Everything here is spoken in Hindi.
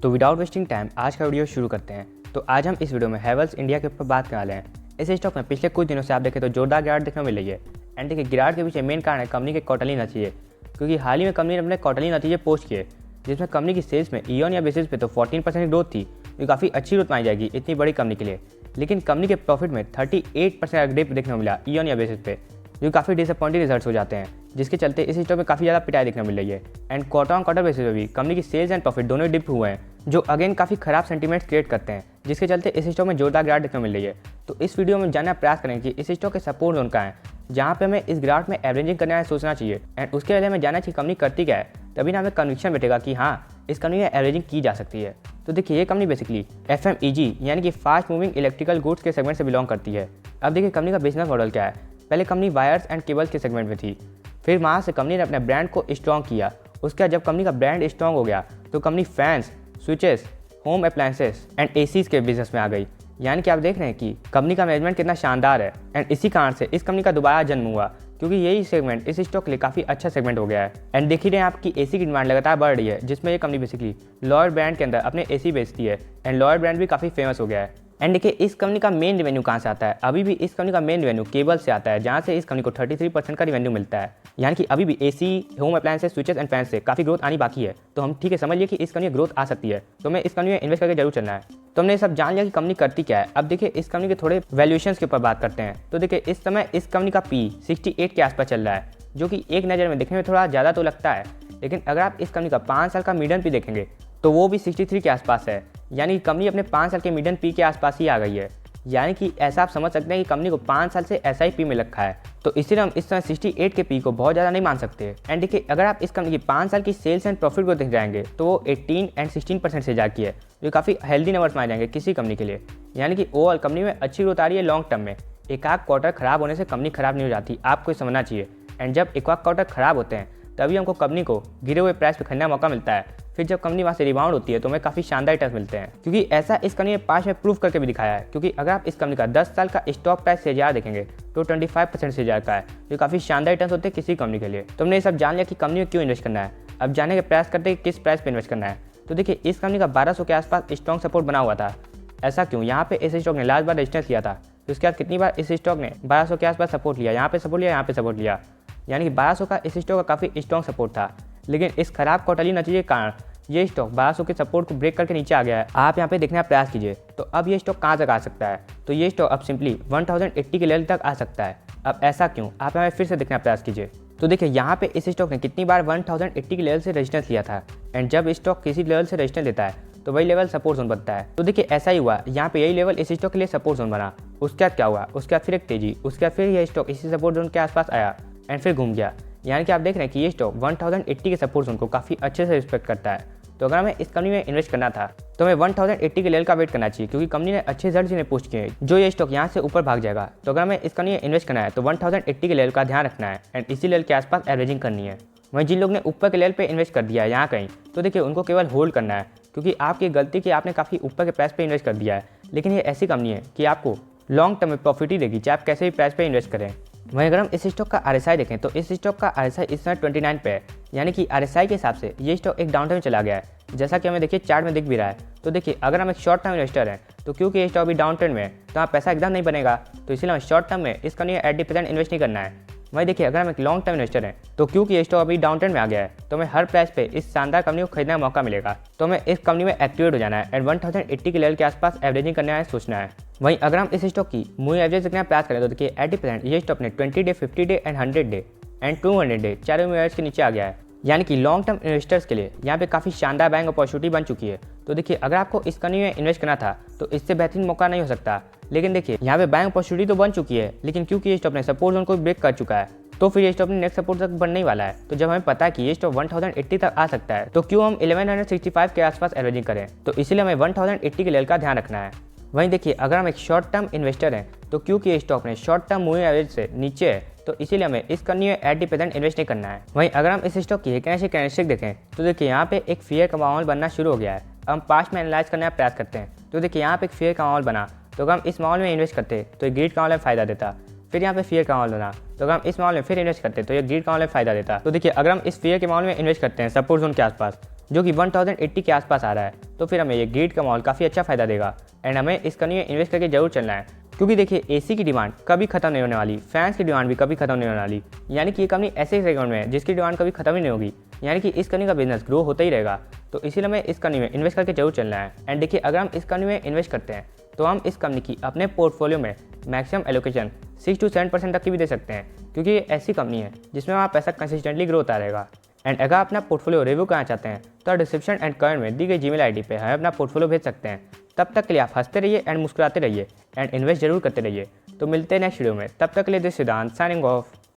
तो विदाउट वेस्टिंग टाइम आज का वीडियो शुरू करते हैं। तो आज हम इस वीडियो में हैवेल्स इंडिया के ऊपर बात करने वाले हैं। इस स्टॉक में पिछले कुछ दिनों से आप देखें तो जोरदार गिरावट देखने को मिल रही है। एंड देखिए गिरावट के पीछे मेन कारण है कंपनी के क्वार्टरली नतीजे, क्योंकि हाल ही में कंपनी ने अपने क्वार्टरली नतीजे पोस्ट किए जिसमें कंपनी की सेल्स में ईयर या बेसिस पे तो 14% ग्रोथ थी, जो काफ़ी अच्छी ग्रोथ मानी जाएगी इतनी बड़ी कंपनी के लिए। लेकिन कंपनी के प्रॉफिट में 38% का डिप देखने को मिला ईयर या बेसिस पे, जो काफ़ी डिसअपॉइंटिंग रिजल्ट्स हो जाते हैं, जिसके चलते इस स्टॉक में काफ़ी ज़्यादा पिटाई देखने को मिल रही है। And quarter on quarter basis पे भी कंपनी की सेल्स एंड प्रॉफिट दोनों डिप हुए हैं, जो अगेन काफ़ी खराब सेंटीमेंट्स क्रिएट करते हैं, जिसके चलते इस स्टॉक में जोरदार गिरावट देखने को मिल रही है। तो इस वीडियो में जानने का प्रयास करें कि इस स्टॉक के सपोर्ट जोन कहाँ है, जहाँ पे हमें इस गिरावट में एवरेजिंग करना है सोचना चाहिए। एंड उसके पहले हमें जानना चाहिए कंपनी करती क्या है, तभी ना हमें कन्विक्शन बैठेगा कि हाँ इस कंपनी में एवरेजिंग की जा सकती है। तो देखिए ये कंपनी बेसिकली FMEG यानी कि फास्ट मूविंग इलेक्ट्रिकल गुड्स के सेगमेंट से बिलोंग करती है। अब देखिए कंपनी का बिजनेस मॉडल क्या है। पहले कंपनी वायर्स एंड केबल्स के सेगमेंट में थी, फिर वहाँ से कंपनी ने अपने ब्रांड को स्ट्रॉन्ग किया। उसके बाद जब कंपनी का ब्रांड स्ट्रॉन्ग हो गया तो company fans, switches, home appliances and ACs के बिजनेस में आ गई। यानी कि आप देख रहे हैं कि कंपनी का मैनेजमेंट कितना शानदार है। एंड इसी कारण से इस कंपनी का दोबारा जन्म हुआ, क्योंकि यही सेगमेंट इस स्टॉक के लिए काफ़ी अच्छा सेगमेंट हो गया है। एंड देख ही रहे हैं आपकी एसी की डिमांड लगातार बढ़ रही है, जिसमें ये कंपनी बेसिकली लॉयड ब्रांड के अंदर अपने एसी बेचती है। एंड लॉयड ब्रांड भी काफ़ी फेमस हो गया है। एंड देखिए इस कंपनी का मेन रेवेन्यू कहाँ से आता है। अभी भी इस कंपनी का मेन रेवेन्यू केबल से आता है, जहाँ से इस कंपनी को 33% का रेवेन्यू मिलता है। यानी कि अभी भी AC, home appliances, switches and fans से काफ़ी ग्रोथ आनी बाकी है। तो हम ठीक है समझिए कि इस कंपनी में ग्रोथ आ सकती है, तो हमें इस कंपनी में इन्वेस्ट करके जरूर चलना है। तो हमने सब जान लिया कि कंपनी करती क्या है। अब देखिए इस कंपनी के थोड़े वैल्यूएशंस के ऊपर बात करते हैं। तो देखिए इस समय इस कंपनी का P 68 के आसपास चल रहा है, जो कि एक नज़र में देखने में थोड़ा ज़्यादा तो लगता है। लेकिन अगर आप इस कंपनी का 5 साल का मीडियन P देखेंगे तो वो भी 63 के आसपास है। यानी कि कंपनी अपने 5 साल के मीडियन P के आसपास ही आ गई है। यानी कि ऐसा आप समझ सकते हैं कि कंपनी को 5 साल से ऐसा ही P में रखा है। तो इसीलिए हम इस समय 68 के P को बहुत ज़्यादा नहीं मान सकते। एंड देखिए अगर आप इस कंपनी की 5 साल की सेल्स एंड प्रॉफिट को देख जाएंगे तो वो 18 एंड 16% से ज़्यादा की है, जो काफ़ी हेल्दी नंबर्स माने जाएंगे किसी कंपनी के लिए। यानी कि ओवरऑल कंपनी में अच्छी ग्रोथ आ रही है लॉन्ग टर्म में। एक आध क्वार्टर खराब होने से कंपनी खराब नहीं हो जाती, आपको समझना चाहिए। एंड जब एक आध क्वार्टर खराब होते हैं तभी हमको कंपनी को गिरे हुए प्राइस पर खरीदने का मौका मिलता है। फिर जब कंपनी वहाँ से रिबाउंड होती है तो हमें काफ़ी शानदार रिटर्न मिलते हैं, क्योंकि ऐसा इस कंपनी ने पास में प्रूव करके भी दिखाया है। क्योंकि अगर आप इस कंपनी का 10 साल का स्टॉक प्राइस से ज़्यादा देखेंगे तो 25% से ज़्यादा का है, जो काफ़ी शानदार रिटर्न होते हैं किसी कंपनी के लिए। तो हमने ये सब जान लिया कि कंपनी में क्यों इन्वेस्ट करना है। अब जानने का प्रयास करते हैं किस प्राइस पर इन्वेस्ट करना है। तो देखिए इस कंपनी का 1200 के आसपास स्ट्रॉन्ग सपोर्ट बना हुआ था। ऐसा क्यों? यहाँ पे इस स्टॉक ने लास्ट बार रजिस्टेंस किया था, तो उसके बाद कितनी बार इस स्टॉक ने 1200 के आसपास सपोर्ट लिया, यहाँ पे सपोर्ट लिया, यहाँ पे सपोर्ट लिया। यानी कि 1200 का इस स्टॉक का काफ़ी स्ट्रॉन्ग सपोर्ट था। लेकिन इस खराब क्वार्टरली नतीजे के कारण ये स्टॉक 1200 के सपोर्ट को ब्रेक करके नीचे आ गया है। आप यहाँ पे देखने का प्रयास कीजिए। तो अब ये स्टॉक कहाँ तक आ सकता है? तो ये स्टॉक अब सिंपली 1080 के लेवल तक आ सकता है। अब ऐसा क्यों? आप यहाँ फिर से देखने का प्रयास कीजिए। तो देखिए यहाँ पे इस स्टॉक ने कितनी बार 1080 के लेवल से रेजिस्टेंस लिया था। एंड जब स्टॉक किसी लेवल से रेजिस्टेंस लेता है तो वही लेवल सपोर्ट जोन बनता है। तो देखिए ऐसा ही हुआ, यहाँ पे यही लेवल इस स्टॉक के लिए सपोर्ट जोन बना। उसके बाद क्या हुआ? उसके बाद फिर एक तेजी, उसके बाद फिर यह स्टॉक इसी सपोर्ट जोन के आसपास आया एंड फिर घूम गया। यानी कि आप देख रहे हैं कि ये स्टॉक 1080 के सपोर्ट जोन को काफ़ी अच्छे से रिस्पेक्ट करता है। तो अगर हमें इस कंपनी में इन्वेस्ट करना था तो हमें 1080 के लेवल का वेट करना चाहिए, क्योंकि कंपनी ने अच्छे रिजल्ट जिन्हें पोस्ट किए जो ये स्टॉक यहाँ से ऊपर भाग जाएगा। तो अगर हमें इस कंपनी में इन्वेस्ट करना है तो 1080 के लेवल का ध्यान रखना है एंड इसी लेवल के आसपास एवरेजिंग करनी है। वहीं जिन लोग ने ऊपर के लेवल पे इन्वेस्ट कर दिया है यहाँ कहीं, तो देखिए उनको केवल होल्ड करना है, क्योंकि आपकी गलती की आपने काफ़ी ऊपर के प्राइस पे इन्वेस्ट कर दिया है। लेकिन ये ऐसी कंपनी है कि आपको लॉन्ग टर्म में प्रॉफिट ही देगी, चाहे आप कैसे भी प्राइस पे इन्वेस्ट करें। वहीं अगर हम इस स्टॉक का RSI देखें तो इस स्टॉक का RSI इस समय 29 पे है। यानी कि RSI के हिसाब से ये स्टॉक एक डाउन टाइम चला गया है, जैसा कि हमें देखिए चार्ट में दिख भी रहा है। तो देखिए अगर हम एक शॉर्ट टर्म इन्वेस्टर हैं तो क्योंकि ये स्टॉक अभी डाउन ट्रेंड में है तो आप पैसा एकदम नहीं बनेगा, तो इसलिए हमें शॉर्ट टर्म में इस कंपनी में 80% इन्वेस्ट नहीं करना है। वहीं देखिए अगर हम एक लॉन्ग टर्म इन्वेस्टर हैं तो क्योंकि ये स्टॉक अभी डाउन ट्रेंड में आ गया है तो हमें हर प्राइस पे इस शानदार कंपनी को खरीदने का मौका मिलेगा। तो हमें इस कंपनी में एक्टिवेट हो जाना है एंड 1080 के लेवल के आसपास एवरेजिंग करना है, सोचना है। वहीं अगर हम इस स्टॉक की मूविंग एवरेज देखने का प्रयास करें तो देखिए 80% ये स्टॉक ने 20 day, 50 day and 100 day and 200 day चारों मूविंग एवरेज के नीचे आ गया है। यानी कि लॉन्ग टर्म इन्वेस्टर्स के लिए यहाँ पे काफ़ी शानदार बाइंग अपॉर्चुनिटी बन चुकी है। तो देखिए अगर आपको इस कंपनी में इन्वेस्ट करना था तो इससे बेहतरीन मौका नहीं हो सकता। लेकिन देखिए यहाँ पे बाइंग अपॉर्चुनिटी तो बन चुकी है, लेकिन क्योंकि ये स्टॉक ने सपोर्ट जोन को ब्रेक कर चुका है तो फिर ये स्टॉक नेक्स्ट सपोर्ट तक बढ़ने ही वाला है। तो जब हमें पता है कि ये स्टॉक 1080 तक आ सकता है तो क्यों हम 1165 के आसपास एवरेजिंग करें। तो इसीलिए हमें 1080 के लेवल का ध्यान रखना है। वहीं देखिए अगर हम एक शॉर्ट टर्म इन्वेस्टर हैं तो क्योंकि ये स्टॉक ने शॉर्ट टर्म मूविंग एवरेज से नीचे है तो इसीलिए हमें इस कंपनी में 80% इन्वेस्ट नहीं करना है। वहीं अगर हम इस स्टॉक की एक कैरेक्टरिस्टिक देखें तो देखिए यहाँ पे एक फियर का माहौल बनना शुरू हो गया है। हम पास्ट में एनालाइज करने का प्रयास करते हैं तो देखिए यहाँ पे एक फियर का माहौल बना, तो अगर हम इस माहौल में इन्वेस्ट करते तो ये ग्रीड का माहौल में फायदा देता। फिर यहाँ पे फियर का माहौल बना, तो अगर हम इस माहौल में फिर इन्वेस्ट करते तो ये ग्रीड का माहौल में फायदा देता। तो देखिए अगर हम इस फियर के माहौल में इन्वेस्ट करते हैं सपोर्ट जोन के आसपास जो कि 1080 के आसपास आ रहा है। तो फिर हमें ये ग्रिड का माहौल काफ़ी अच्छा फ़ायदा देगा एंड हमें इस कंपनी में इन्वेस्ट करके जरूर चलना है, क्योंकि देखिए एसी की डिमांड कभी खत्म नहीं होने वाली, फैंस की डिमांड भी कभी खत्म नहीं होने वाली। यानी कि ये कंपनी ऐसे सेगमेंट में है जिसकी डिमांड कभी खत्म ही नहीं होगी, यानी कि इस कंपनी का बिजनेस ग्रो होता ही रहेगा। तो इसीलिए हमें इस कंपनी में इन्वेस्ट करके जरूर चलना है। एंड देखिए अगर हम इस कंपनी में इन्वेस्ट करते हैं तो हम इस कंपनी की अपने पोर्टफोलियो में मैक्सिमम एलोकेशन 6 to 7% तक की भी दे सकते हैं, क्योंकि ये ऐसी कंपनी है जिसमें हमारा पैसा कंसिस्टेंटली ग्रो होता रहेगा। एंड अगर आप अपना पोर्टफोलियो रिव्यू करना चाहते हैं तो डिस्क्रिप्शन एंड कमेंट में दी गई जीमेल आईडी पे हमें अपना पोर्टफोलियो भेज सकते हैं। तब तक के लिए आप हंसते रहिए एंड मुस्कुराते रहिए एंड इन्वेस्ट जरूर करते रहिए। तो मिलते हैं नेक्स्ट वीडियो में, तब तक के लिए दिस सिद्धांत साइनिंग ऑफ।